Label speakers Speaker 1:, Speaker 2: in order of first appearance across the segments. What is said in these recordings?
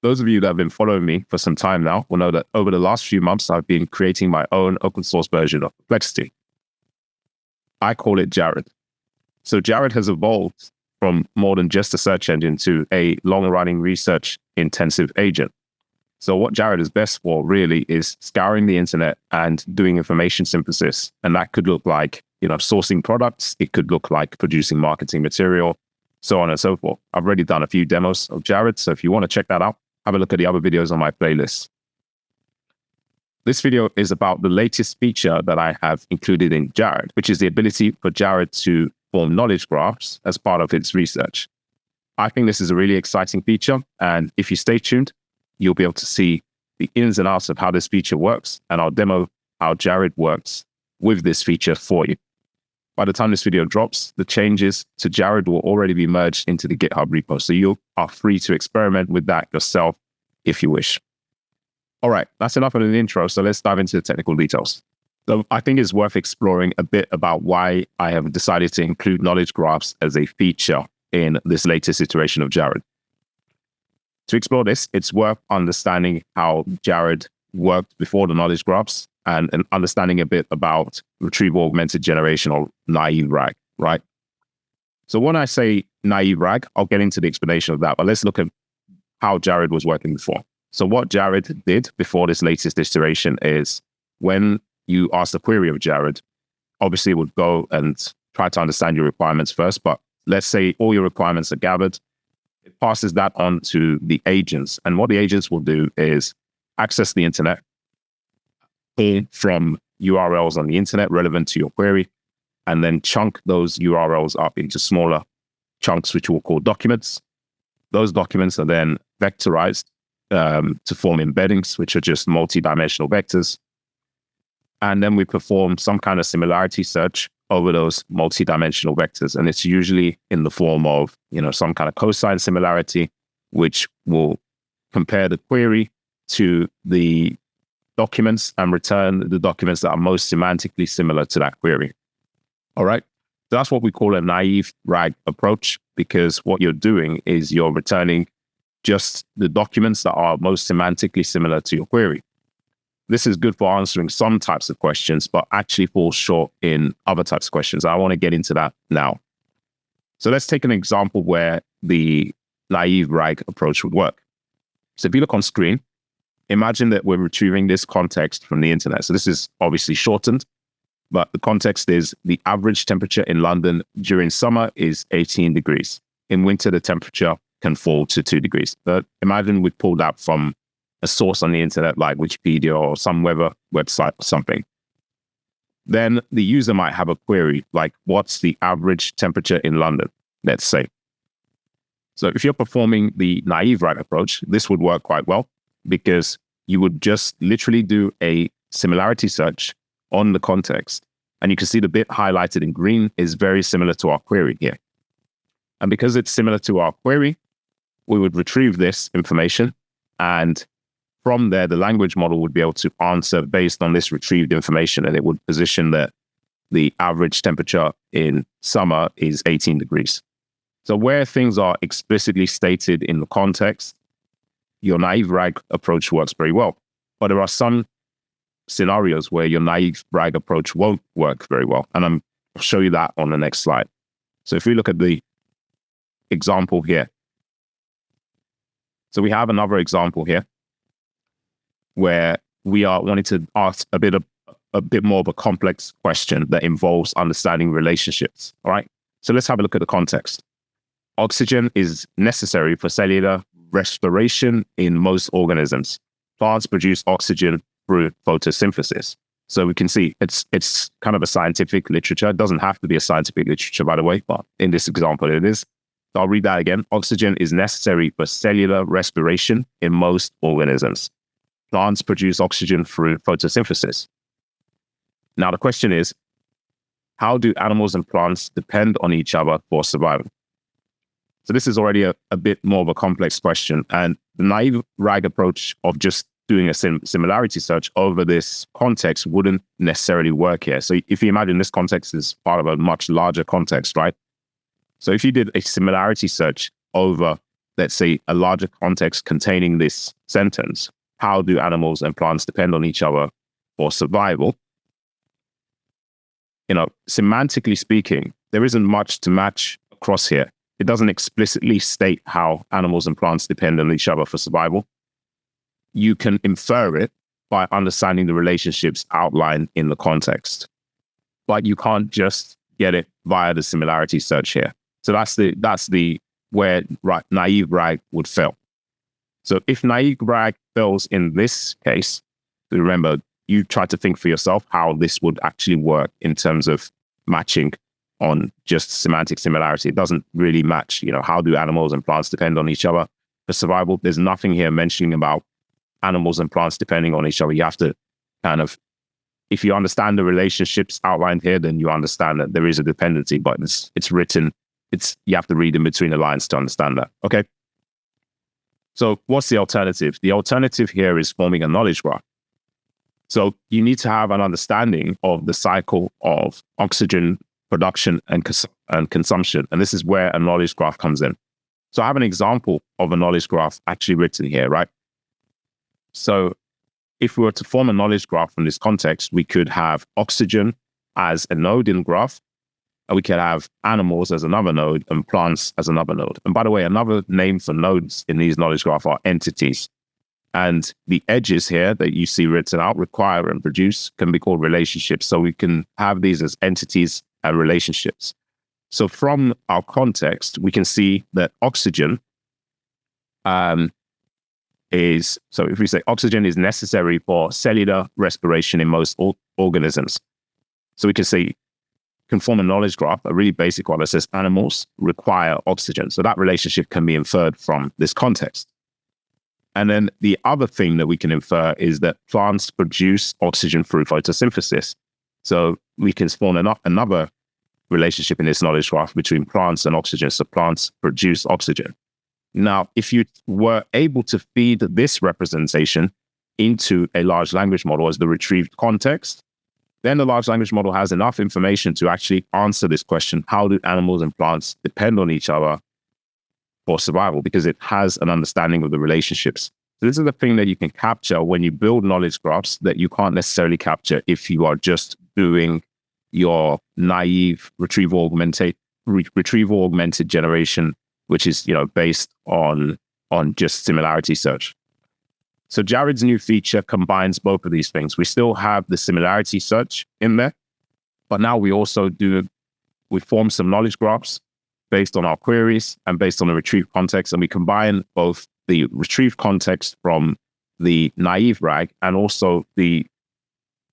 Speaker 1: Those of you that have been following me for some time now will know that over the last few months, I've been creating my own open source version of Perplexity. I call it Jar3d. So Jar3d has evolved from more than just a search engine to a long-running research-intensive agent. So what Jar3d is best for really is scouring the internet and doing information synthesis. And that could look like, sourcing products. It could look like producing marketing material, so on and so forth. I've already done a few demos of Jar3d. So if you want to check that out, have a look at the other videos on my playlist. This video is about the latest feature that I have included in Jar3d, which is the ability for Jar3d to form knowledge graphs as part of its research. I think this is a really exciting feature. And if you stay tuned, you'll be able to see the ins and outs of how this feature works. And I'll demo how Jar3d works with this feature for you. By the time this video drops, the changes to Jar3d will already be merged into the GitHub repo. So you are free to experiment with that yourself if you wish. All right, that's enough of an intro. So let's dive into the technical details. So I think it's worth exploring a bit about why I have decided to include knowledge graphs as a feature in this latest iteration of Jar3d. To explore this, it's worth understanding how Jar3d worked before the knowledge graphs and understanding a bit about retrieval augmented generation, or naive RAG, right? So when I say naive RAG, I'll get into the explanation of that, but let's look at how Jar3d was working before. So what Jar3d did before this latest iteration is when you ask the query of Jar3d, obviously it would go and try to understand your requirements first, but let's say all your requirements are gathered. It passes that on to the agents. And what the agents will do is access the internet, pull from URLs on the internet relevant to your query, and then chunk those URLs up into smaller chunks, which we'll call documents. Those documents are then vectorized to form embeddings, which are just multi-dimensional vectors. And then we perform some kind of similarity search over those multi-dimensional vectors. And it's usually in the form of, some kind of cosine similarity, which will compare the query to the documents and return the documents that are most semantically similar to that query. All right. So that's what we call a naive RAG approach, because what you're doing is you're returning just the documents that are most semantically similar to your query. This is good for answering some types of questions, but actually falls short in other types of questions. I want to get into that now. So let's take an example where the naive RAG approach would work. So if you look on screen, imagine that we're retrieving this context from the internet. So this is obviously shortened, but the context is the average temperature in London during summer is 18 degrees. In winter, the temperature can fall to 2 degrees. But imagine we pulled that from a source on the internet like Wikipedia or some weather website or something. Then the user might have a query like, what's the average temperature in London, let's say. So if you're performing the naive RAG approach, this would work quite well, because you would just literally do a similarity search on the context. And you can see the bit highlighted in green is very similar to our query here. And because it's similar to our query, we would retrieve this information, and from there, the language model would be able to answer based on this retrieved information, and it would position that the average temperature in summer is 18 degrees. So where things are explicitly stated in the context, your naive RAG approach works very well. But there are some scenarios where your naive RAG approach won't work very well. And I'll show you that on the next slide. So if we look at the example here. So we have another example here where we are wanting to ask a bit more of a complex question that involves understanding relationships. All right. So let's have a look at the context. Oxygen is necessary for cellular respiration in most organisms. Plants produce oxygen through photosynthesis. So we can see it's kind of a scientific literature. It doesn't have to be a scientific literature, by the way, but in this example, it is. So I'll read that again. Oxygen is necessary for cellular respiration in most organisms. Plants produce oxygen through photosynthesis. Now, the question is, how do animals and plants depend on each other for survival? So this is already a bit more of a complex question. And the naive RAG approach of just doing a similarity search over this context wouldn't necessarily work here. So if you imagine this context is part of a much larger context, right? So if you did a similarity search over let's say, a larger context containing this sentence, how do animals and plants depend on each other for survival? Semantically speaking, there isn't much to match across here. It doesn't explicitly state how animals and plants depend on each other for survival. You can infer it by understanding the relationships outlined in the context, but you can't just get it via the similarity search here. So that's the where naive RAG would fail. So if naive RAG fails in this case, remember, you try to think for yourself how this would actually work in terms of matching on just semantic similarity. It doesn't really match, how do animals and plants depend on each other for survival? There's nothing here mentioning about animals and plants depending on each other. You have to if you understand the relationships outlined here, then you understand that there is a dependency, but it's written, you have to read in between the lines to understand that. Okay. So what's the alternative? The alternative here is forming a knowledge graph. So you need to have an understanding of the cycle of oxygen production and consumption. And this is where a knowledge graph comes in. So I have an example of a knowledge graph actually written here, right? So if we were to form a knowledge graph from this context, we could have oxygen as a node in the graph, and we could have animals as another node and plants as another node. And by the way, another name for nodes in these knowledge graph are entities. And the edges here that you see written out, require and produce, can be called relationships. So we can have these as entities and relationships. So from our context, we can see that oxygen so if we say oxygen is necessary for cellular respiration in most organisms. So we can say, can form a knowledge graph, a really basic one that says animals require oxygen. So that relationship can be inferred from this context. And then the other thing that we can infer is that plants produce oxygen through photosynthesis. So we can spawn another relationship in this knowledge graph between plants and oxygen. So plants produce oxygen. Now, if you were able to feed this representation into a large language model as the retrieved context, then the large language model has enough information to actually answer this question, how do animals and plants depend on each other for survival? Because it has an understanding of the relationships. So this is the thing that you can capture when you build knowledge graphs that you can't necessarily capture if you are just doing your naive retrieval augmented generation, which is based on just similarity search. So Jar3d's new feature combines both of these things. We still have the similarity search in there, but now we form some knowledge graphs based on our queries and based on the retrieved context, and we combine both the retrieved context from the naive RAG and also the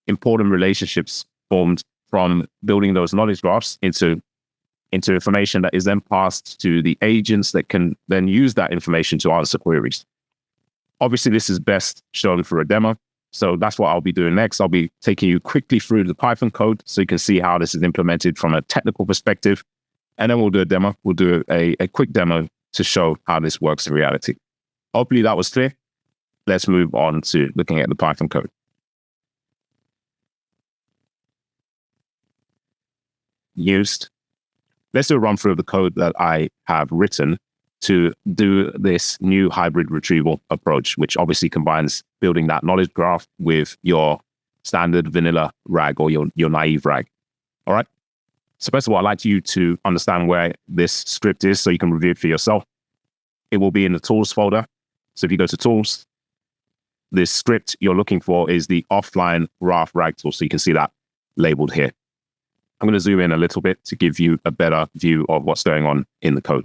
Speaker 1: important relationships formed from building those knowledge graphs into information that is then passed to the agents that can then use that information to answer queries. Obviously, this is best shown for a demo. So that's what I'll be doing next. I'll be taking you quickly through the Python code so you can see how this is implemented from a technical perspective. And then we'll do a demo. We'll do a quick demo to show how this works in reality. Hopefully that was clear. Let's move on to looking at the Python code. Let's do a run through of the code that I have written to do this new hybrid retrieval approach, which obviously combines building that knowledge graph with your standard vanilla RAG or your naive RAG. All right. So first of all, I'd like you to understand where this script is so you can review it for yourself. It will be in the tools folder. So if you go to tools, this script you're looking for is the offline graph RAG tool. So you can see that labeled here. I'm going to zoom in a little bit to give you a better view of what's going on in the code.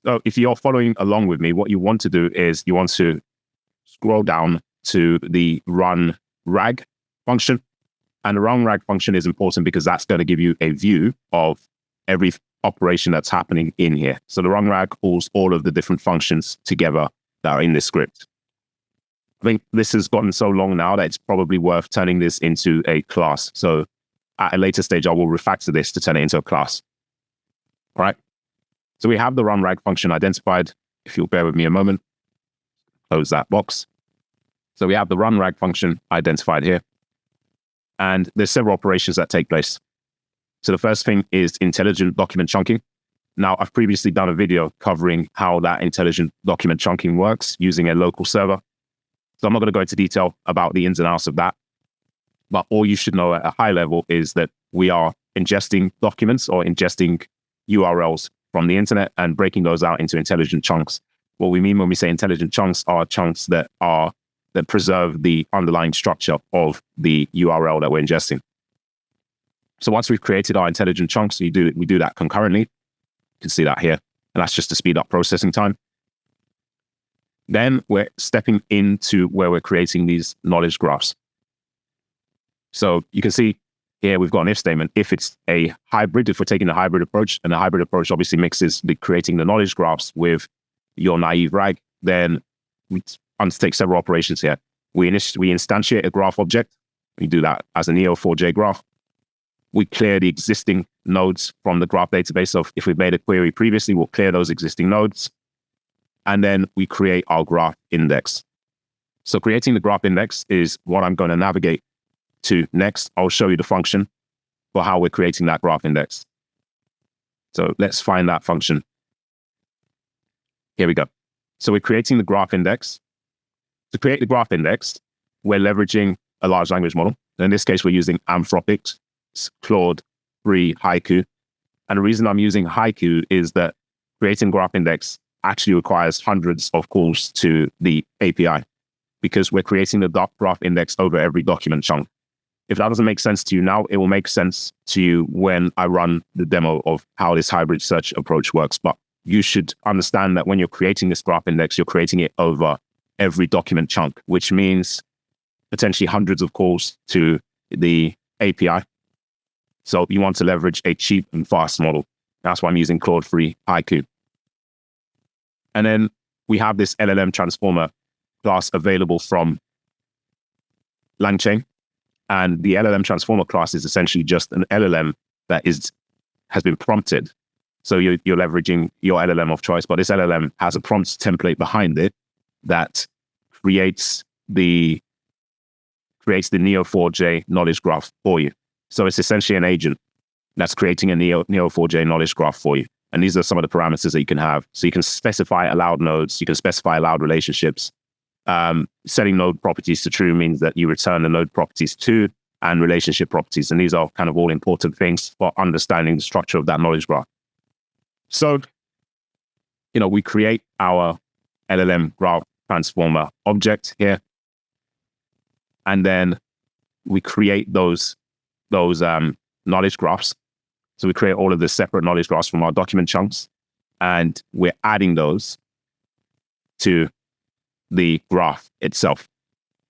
Speaker 1: So if you're following along with me, what you want to do is you want to scroll down to the run RAG function. And the run RAG function is important because that's going to give you a view of every operation that's happening in here. So the run RAG pulls all of the different functions together that are in this script. I think this has gotten so long now that it's probably worth turning this into a class. So at a later stage, I will refactor this to turn it into a class. All right. So we have the run RAG function identified. If you'll bear with me a moment, close that box. So we have the run RAG function identified here. And there's several operations that take place. So the first thing is intelligent document chunking. Now, I've previously done a video covering how that intelligent document chunking works using a local server. So I'm not going to go into detail about the ins and outs of that. But all you should know at a high level is that we are ingesting documents or ingesting URLs from the internet and breaking those out into intelligent chunks. What we mean when we say intelligent chunks are chunks that preserve the underlying structure of the URL that we're ingesting. So once we've created our intelligent chunks, we do that concurrently. You can see that here. And that's just to speed up processing time. Then we're stepping into where we're creating these knowledge graphs. So you can see here we've got an if statement. If it's a hybrid, if we're taking a hybrid approach, and the hybrid approach obviously mixes creating the knowledge graphs with your naive RAG, then we undertake several operations here. We instantiate a graph object. We do that as a Neo4j graph. We clear the existing nodes from the graph database. So if we've made a query previously, we'll clear those existing nodes. And then we create our graph index. So creating the graph index is what I'm going to navigate to next. I'll show you the function for how we're creating that graph index. So let's find that function. Here we go. So we're creating the graph index. To create the graph index, we're leveraging a large language model. In this case, we're using Anthropic's Claude 3 Haiku. And the reason I'm using Haiku is that creating graph index actually requires hundreds of calls to the API because we're creating the graph index over every document chunk. If that doesn't make sense to you now, it will make sense to you when I run the demo of how this hybrid search approach works. But you should understand that when you're creating this graph index, you're creating it over every document chunk, which means potentially hundreds of calls to the API. So you want to leverage a cheap and fast model. That's why I'm using Claude 3 Haiku. And then we have this LLM transformer class available from LangChain. And the LLM transformer class is essentially just an LLM that has been prompted. So you're leveraging your LLM of choice, but this LLM has a prompt template behind it that creates the Neo4j knowledge graph for you. So it's essentially an agent that's creating a Neo4j knowledge graph for you. And these are some of the parameters that you can have. So you can specify allowed nodes, you can specify allowed relationships. Setting node properties to true means that you return the node properties to and relationship properties. And these are kind of all important things for understanding the structure of that knowledge graph. So, we create our LLM graph transformer object here. And then we create those knowledge graphs. So we create all of the separate knowledge graphs from our document chunks, and we're adding those to the graph itself.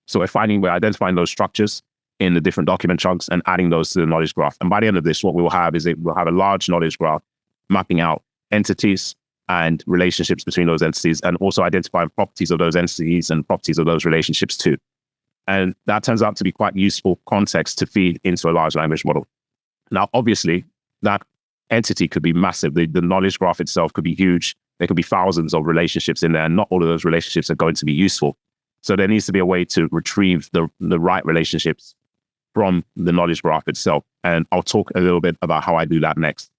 Speaker 1: So we're identifying those structures in the different document chunks and adding those to the knowledge graph. And by the end of this, what we will have is we'll have a large knowledge graph mapping out entities and relationships between those entities, and also identifying properties of those entities and properties of those relationships too. And that turns out to be quite useful context to feed into a large language model. Now, obviously, that entity could be massive. The knowledge graph itself could be huge. There could be thousands of relationships in there, and not all of those relationships are going to be useful. So there needs to be a way to retrieve the right relationships from the knowledge graph itself. And I'll talk a little bit about how I do that next.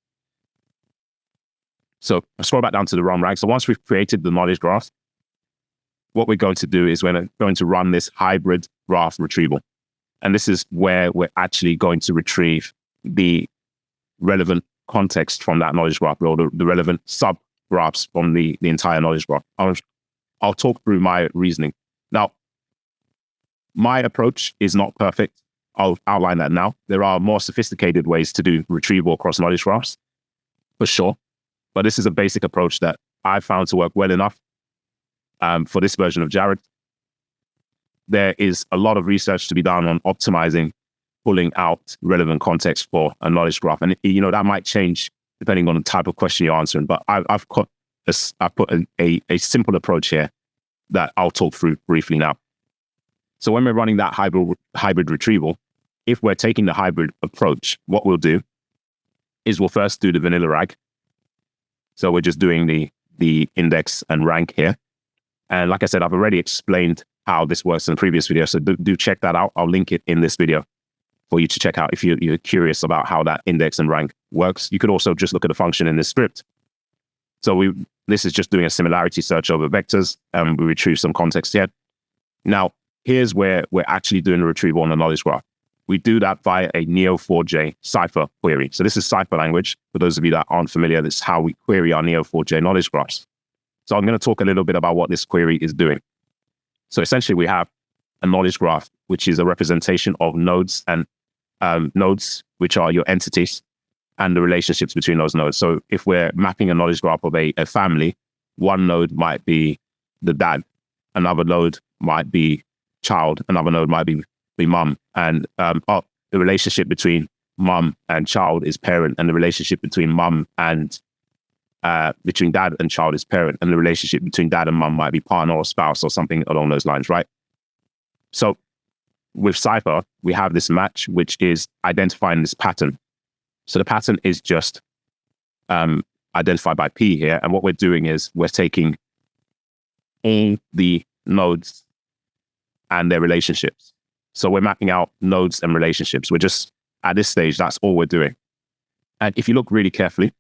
Speaker 1: So I scroll back down to the run RAG. So once we've created the knowledge graph, what we're going to do is we're going to run this hybrid graph retrieval. And this is where we're actually going to retrieve the relevant context from that knowledge graph, or the relevant sub-graphs from the entire knowledge graph. I'll talk through my reasoning. Now, my approach is not perfect. I'll outline that now. There are more sophisticated ways to do retrieval across knowledge graphs, for sure. But this is a basic approach that I found to work well enough for this version of Jar3d. There is a lot of research to be done on optimizing, pulling out relevant context for a knowledge graph. And that might change depending on the type of question you're answering. But I've put a simple approach here that I'll talk through briefly now. So when we're running that hybrid retrieval, if we're taking the hybrid approach, what we'll do is we'll first do the vanilla RAG. So we're just doing the index and rank here. And like I said, I've already explained how this works in the previous video. So do check that out. I'll link it in this video for you to check out if you're curious about how that index and rank works. You could also just look at the function in this script So this is just doing a similarity search over vectors, and we retrieve some context here. Now, here's where we're actually doing a retrieval on the knowledge graph. We do that via a Neo4j Cypher query. So this is Cypher language. For those of you that aren't familiar, this is how we query our Neo4j knowledge graphs. So I'm going to talk a little bit about what this query is doing. So essentially, we have a knowledge graph, which is a representation of nodes and nodes, which are your entities, and the relationships between those nodes. So if we're mapping a knowledge graph of a family, one node might be the dad, another node might be child, another node might be mum, and the relationship between mum and child is parent, and the relationship between mum and between dad and child is parent, and the relationship between dad and mum might be partner or spouse or something along those lines, right? So with Cypher, we have this match, which is identifying this pattern. So the pattern is just identified by P here. And what we're doing is we're taking all the nodes and their relationships. So we're mapping out nodes and relationships. We're just, at this stage, that's all we're doing. And if you look really carefully,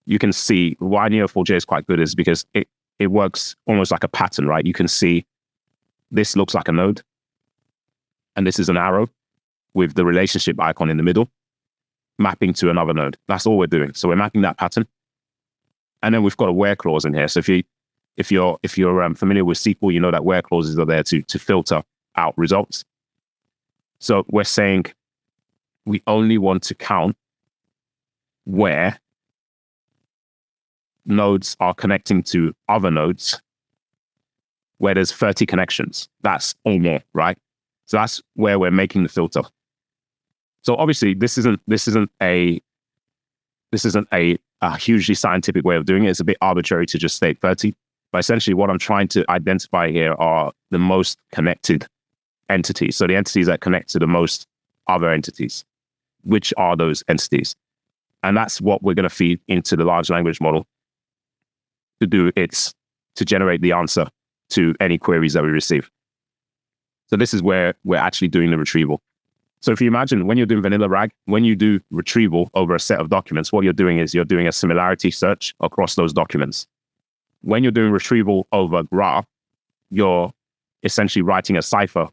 Speaker 1: you can see why Neo4j is quite good is because it works almost like a pattern, right? You can see this looks like a node, and this is an arrow with the relationship icon in the middle, mapping to another node. That's all we're doing. So we're mapping that pattern. And then we've got a where clause in here. So if you're familiar with SQL, you know that where clauses are there to filter out results. So we're saying we only want to count where nodes are connecting to other nodes where there's 30 connections. That's or more, right? So that's where we're making the filter. So obviously, this isn't a hugely scientific way of doing it. It's a bit arbitrary to just state 30. But essentially, what I'm trying to identify here are the most connected entities. So the entities that connect to the most other entities. Which are those entities? And that's what we're going to feed into the large language model to generate the answer to any queries that we receive. So this is where we're actually doing the retrieval. So if you imagine when you're doing vanilla RAG, when you do retrieval over a set of documents, what you're doing is you're doing a similarity search across those documents. When you're doing retrieval over graph, you're essentially writing a Cypher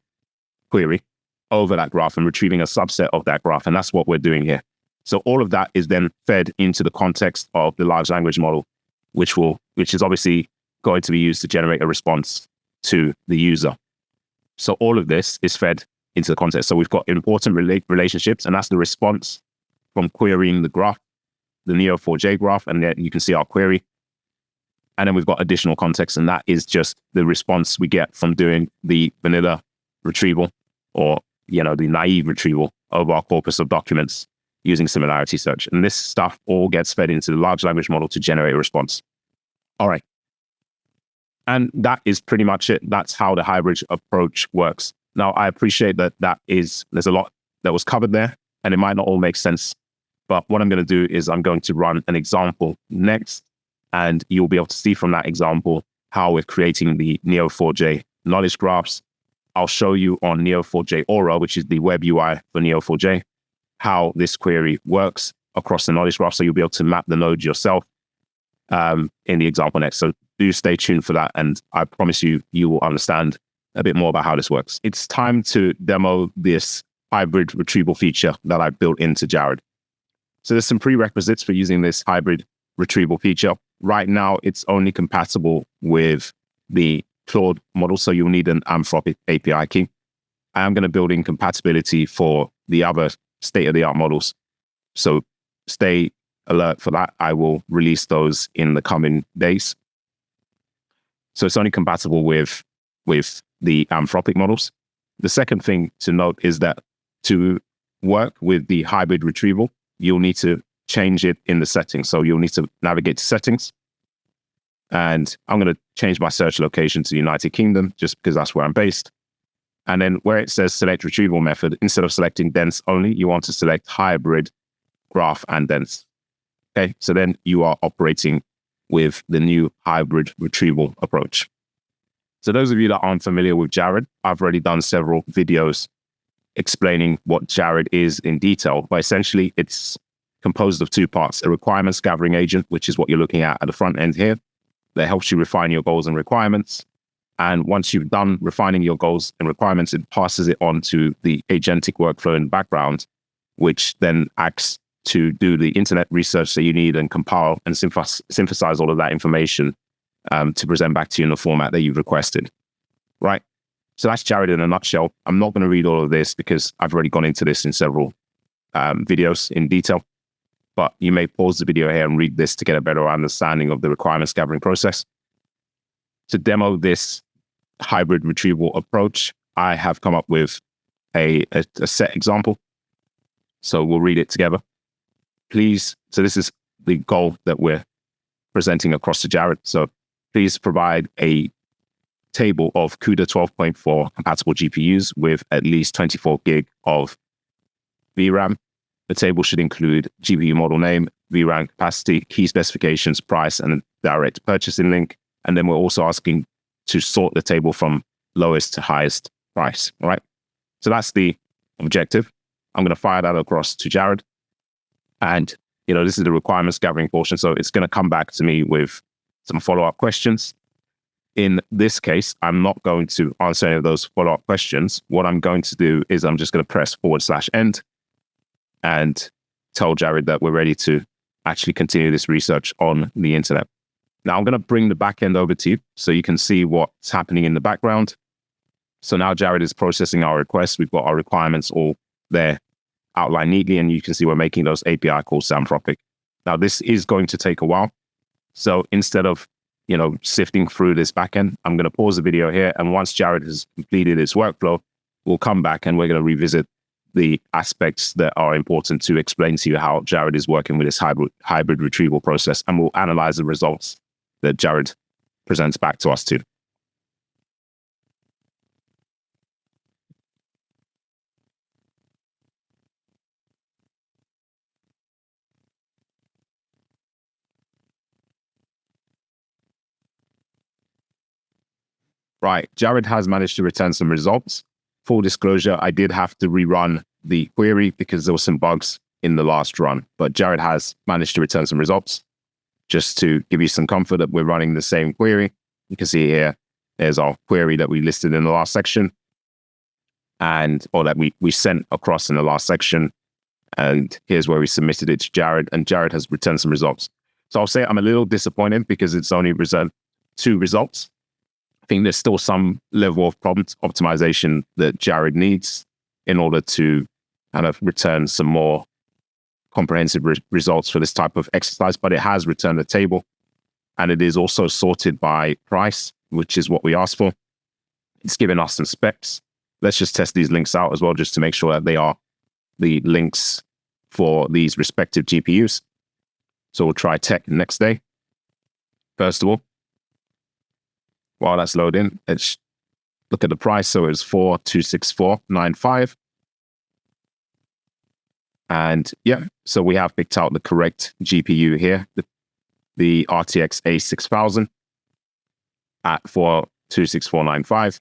Speaker 1: query over that graph and retrieving a subset of that graph. And that's what we're doing here. So all of that is then fed into the context of the large language model, which is obviously going to be used to generate a response to the user. So all of this is fed into the context. So we've got important relationships, and that's the response from querying the graph, the Neo4j graph, and then you can see our query. And then we've got additional context, and that is just the response we get from doing the vanilla retrieval or, the naive retrieval of our corpus of documents using similarity search. And this stuff all gets fed into the large language model to generate a response. All right. And that is pretty much it. That's how the hybrid approach works. Now, I appreciate that there's a lot that was covered there, and it might not all make sense. But what I'm going to do is I'm going to run an example next, and you'll be able to see from that example how we're creating the Neo4j knowledge graphs. I'll show you on Neo4j Aura, which is the web UI for Neo4j, how this query works across the knowledge graph. So you'll be able to map the node yourself in the example next. So do stay tuned for that. And I promise you will understand a bit more about how this works. It's time to demo this hybrid retrieval feature that I built into Jar3d. So there's some prerequisites for using this hybrid retrieval feature. Right now, it's only compatible with the Claude model, so you'll need an Anthropic API key. I am going to build in compatibility for the other state-of-the-art models. So stay alert for that. I will release those in the coming days. So it's only compatible with the Anthropic models. The second thing to note is that to work with the hybrid retrieval, you'll need to change it in the settings. So you'll need to navigate to settings. And I'm going to change my search location to the United Kingdom just because that's where I'm based. And then where it says select retrieval method, instead of selecting dense only, you want to select hybrid, graph, and dense. Okay, so then you are operating with the new hybrid retrieval approach. So those of you that aren't familiar with Jar3d, I've already done several videos explaining what Jar3d is in detail, but essentially it's composed of two parts: a requirements gathering agent, which is what you're looking at the front end here, that helps you refine your goals and requirements. And once you've done refining your goals and requirements, it passes it on to the agentic workflow in the background, which then acts to do the internet research that you need and compile and synthesize all of that information to present back to you in the format that you've requested, right? So that's Jar3d in a nutshell. I'm not going to read all of this because I've already gone into this in several videos in detail, but you may pause the video here and read this to get a better understanding of the requirements gathering process. To demo this hybrid retrieval approach, I have come up with a set example. So we'll read it together. Please, so this is the goal that we're presenting across to Jar3d. So please provide a table of CUDA 12.4 compatible GPUs with at least 24 gig of VRAM. The table should include GPU model name, VRAM capacity, key specifications, price, and a direct purchasing link. And then we're also asking to sort the table from lowest to highest price, all right? So that's the objective. I'm going to fire that across to Jar3d. And, this is the requirements gathering portion. So it's going to come back to me with some follow-up questions. In this case, I'm not going to answer any of those follow-up questions. What I'm going to do is I'm just going to press /end and tell Jar3d that we're ready to actually continue this research on the internet. Now I'm going to bring the backend over to you so you can see what's happening in the background. So now Jar3d is processing our requests. We've got our requirements all there outlined neatly, and you can see we're making those API calls to Anthropic. Now this is going to take a while. So instead of sifting through this backend, I'm going to pause the video here. And once Jar3d has completed its workflow, we'll come back and we're going to revisit the aspects that are important to explain to you how Jar3d is working with this hybrid retrieval process. And we'll analyze the results that Jar3d presents back to us too. Right, Jar3d has managed to return some results. Full disclosure, I did have to rerun the query because there were some bugs in the last run, but Jar3d has managed to return some results. Just to give you some comfort that we're running the same query. You can see here, there's our query that we listed in the last section, or that we sent across in the last section. And here's where we submitted it to Jar3d, and Jar3d has returned some results. So I'll say I'm a little disappointed because it's only returned 2 results. I think there's still some level of problem optimization that Jar3d needs in order to kind of return some more comprehensive results for this type of exercise, but it has returned a table, and it is also sorted by price, which is what we asked for. It's given us some specs. Let's just test these links out as well, just to make sure that they are the links for these respective GPUs. So we'll try tech next day. First of all, while that's loading, let's look at the price. So it's 4264.95. And yeah, so we have picked out the correct GPU here, the RTX A6000 at 4264.95.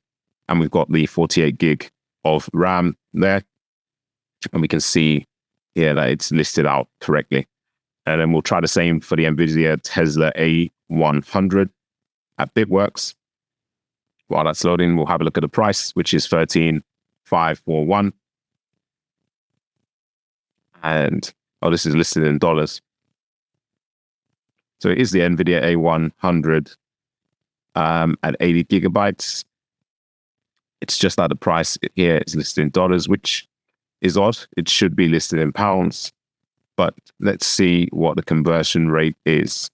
Speaker 1: And we've got the 48 gig of RAM there. And we can see here that it's listed out correctly. And then we'll try the same for the NVIDIA Tesla A100 at Bitworks. While that's loading, we'll have a look at the price, which is 13,541. And, this is listed in dollars. So it is the NVIDIA A100 at 80 gigabytes. It's just that the price here is listed in dollars, which is odd. It should be listed in pounds. But let's see what the conversion rate is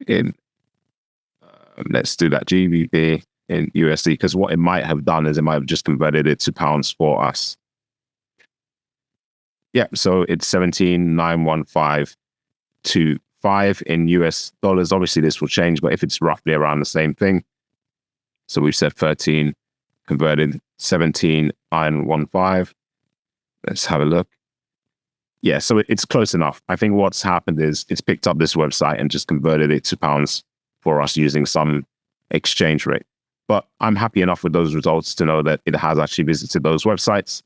Speaker 1: in, let's do that GBP in USD, because what it might have done is it might have just converted it to pounds for us. Yeah, so it's 17,915.25 in US dollars. Obviously, this will change, but if it's roughly around the same thing. So we've said 13, converted 17,915. Let's have a look. Yeah, so it's close enough. I think what's happened is it's picked up this website and just converted it to pounds for us using some exchange rate. But I'm happy enough with those results to know that it has actually visited those websites.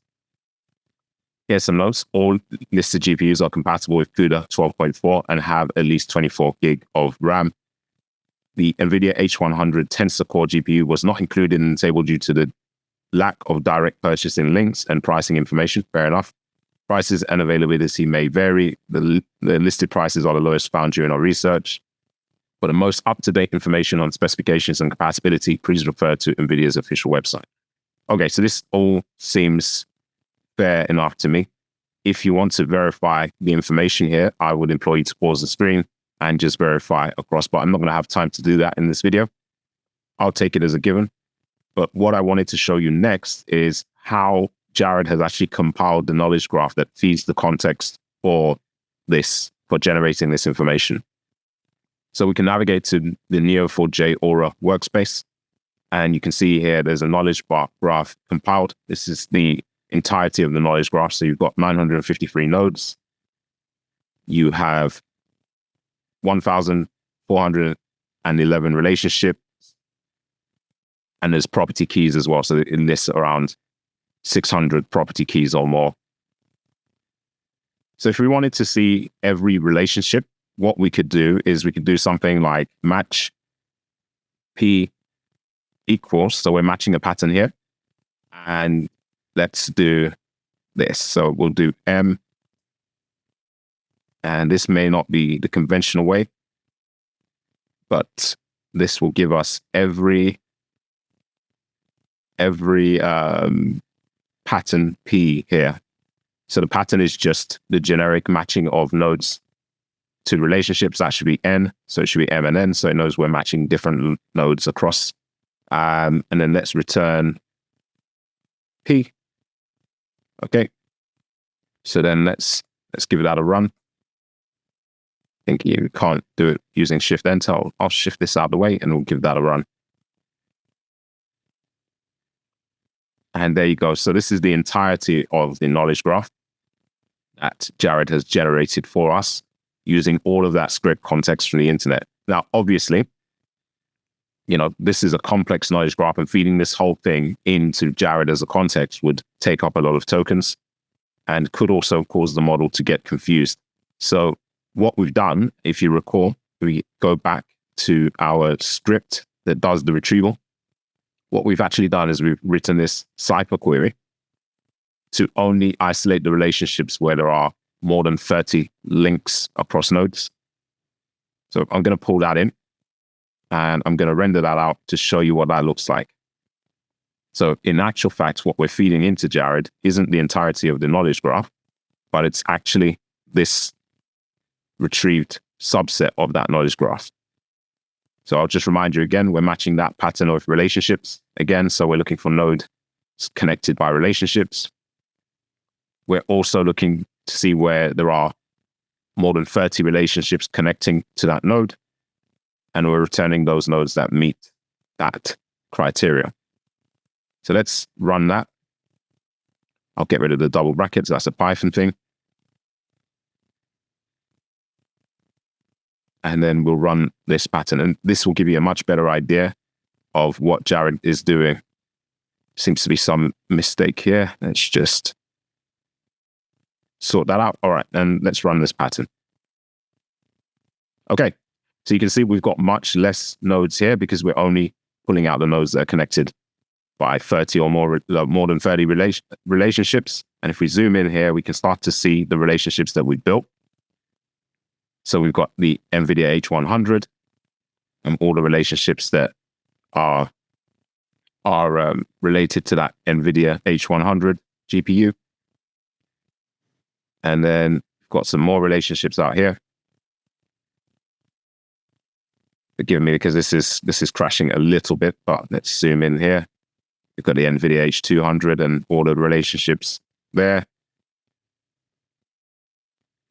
Speaker 1: Here's some notes. All listed GPUs are compatible with CUDA 12.4 and have at least 24 gig of RAM. The NVIDIA H100 Tensor Core GPU was not included in the table due to the lack of direct purchasing links and pricing information. Fair enough. Prices and availability may vary. The listed prices are the lowest found during our research. For the most up-to-date information on specifications and compatibility, please refer to NVIDIA's official website. Okay, so this all seems fair enough to me. If you want to verify the information here, I would implore you to pause the screen and just verify across, but I'm not going to have time to do that in this video. I'll take it as a given. But what I wanted to show you next is how Jar3d has actually compiled the knowledge graph that feeds the context for generating this information. So we can navigate to the Neo4j Aura workspace. And you can see here, there's a knowledge graph compiled. This is the entirety of the knowledge graph. So you've got 953 nodes. You have 1,411 relationships. And there's property keys as well. So it lists around 600 property keys or more. So if we wanted to see every relationship, what we could do is we could do something like match P equals. So we're matching a pattern here. And let's do this. So we'll do M. And this may not be the conventional way, but this will give us every pattern P here. So the pattern is just the generic matching of nodes to relationships. That should be N. So it should be M and N. So it knows we're matching different nodes across. And then let's return P. Okay. So then let's give that a run. I think you can't do it using Shift Enter. I'll shift this out of the way and we'll give that a run. And there you go. So this is the entirety of the knowledge graph that Jar3d has generated for us using all of that script context from the internet. Now, obviously, this is a complex knowledge graph, and feeding this whole thing into Jar3d as a context would take up a lot of tokens and could also cause the model to get confused. So what we've done, if you recall, we go back to our script that does the retrieval. What we've actually done is we've written this Cypher query to only isolate the relationships where there are more than 30 links across nodes. So I'm going to pull that in and I'm going to render that out to show you what that looks like. So in actual fact, what we're feeding into Jar3d isn't the entirety of the knowledge graph, but it's actually this retrieved subset of that knowledge graph. So I'll just remind you again, we're matching that pattern of relationships again. So we're looking for nodes connected by relationships. We're also looking to see where there are more than 30 relationships connecting to that node. And we're returning those nodes that meet that criteria. So let's run that. I'll get rid of the double brackets. That's a Python thing. And then we'll run this pattern. And this will give you a much better idea of what Jar3d is doing. Seems to be some mistake here. Let's just sort that out. All right, and let's run this pattern. Okay, so you can see we've got much less nodes here because we're only pulling out the nodes that are connected by 30 or more than 30 relationships. And if we zoom in here, we can start to see the relationships that we built. So we've got the NVIDIA H100 and all the relationships that are related to that NVIDIA H100 GPU. And then we've got some more relationships out here. Forgive me because this is crashing a little bit, but let's zoom in here. We've got the NVIDIA H200 and all the relationships there.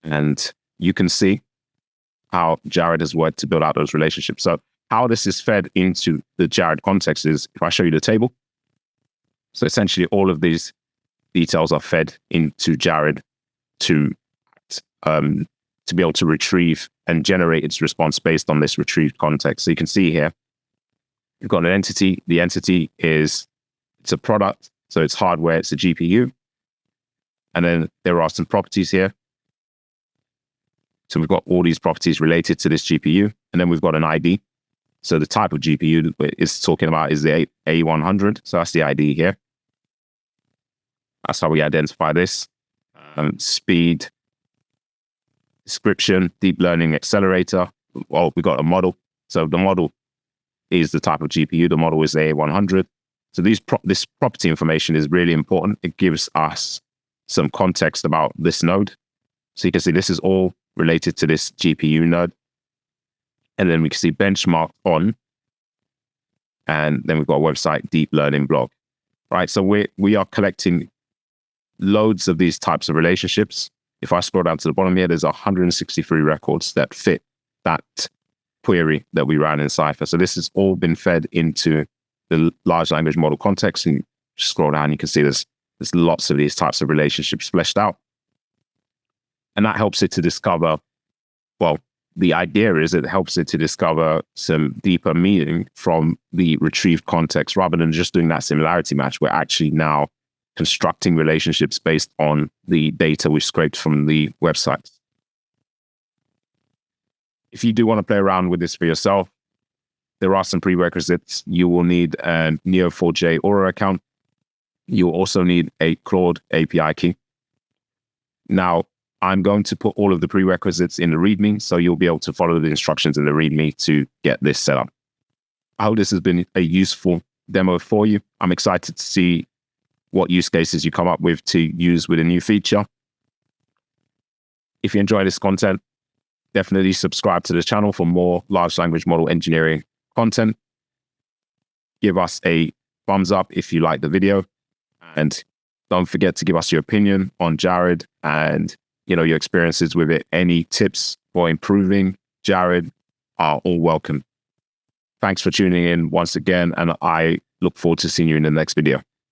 Speaker 1: And you can see how Jar3d has worked to build out those relationships. So how this is fed into the Jar3d context is, if I show you the table, so essentially all of these details are fed into Jar3d to be able to retrieve and generate its response based on this retrieved context. So you can see here, you've got an entity. The entity it's a product, so it's hardware, it's a GPU. And then there are some properties here. So we've got all these properties related to this GPU. And then we've got an ID. So the type of GPU it's talking about is the A100. So that's the ID here. That's how we identify this. Speed, description, deep learning accelerator. Well, we've got a model. So the model is the type of GPU. The model is the A100. So this property information is really important. It gives us some context about this node. So you can see this is all related to this GPU node. And then we can see benchmark on. And then we've got a website, deep learning blog, right? So we are collecting loads of these types of relationships. If I scroll down to the bottom here, there's 163 records that fit that query that we ran in Cypher. So this has all been fed into the large language model context. And you scroll down, you can see there's lots of these types of relationships fleshed out. And that helps it to discover, well, the idea is it helps it to discover some deeper meaning from the retrieved context rather than just doing that similarity match. We're actually now constructing relationships based on the data we scraped from the websites. If you do want to play around with this for yourself, there are some prerequisites. You will need a Neo4j Aura account. You'll also need a Claude API key. Now, I'm going to put all of the prerequisites in the README, so you'll be able to follow the instructions in the README to get this set up. I hope this has been a useful demo for you. I'm excited to see what use cases you come up with to use with a new feature. If you enjoy this content, definitely subscribe to the channel for more large language model engineering content. Give us a thumbs up if you like the video. And don't forget to give us your opinion on Jar3d and your experiences with it. Any tips for improving Jar3d are all welcome. Thanks for tuning in once again, and I look forward to seeing you in the next video.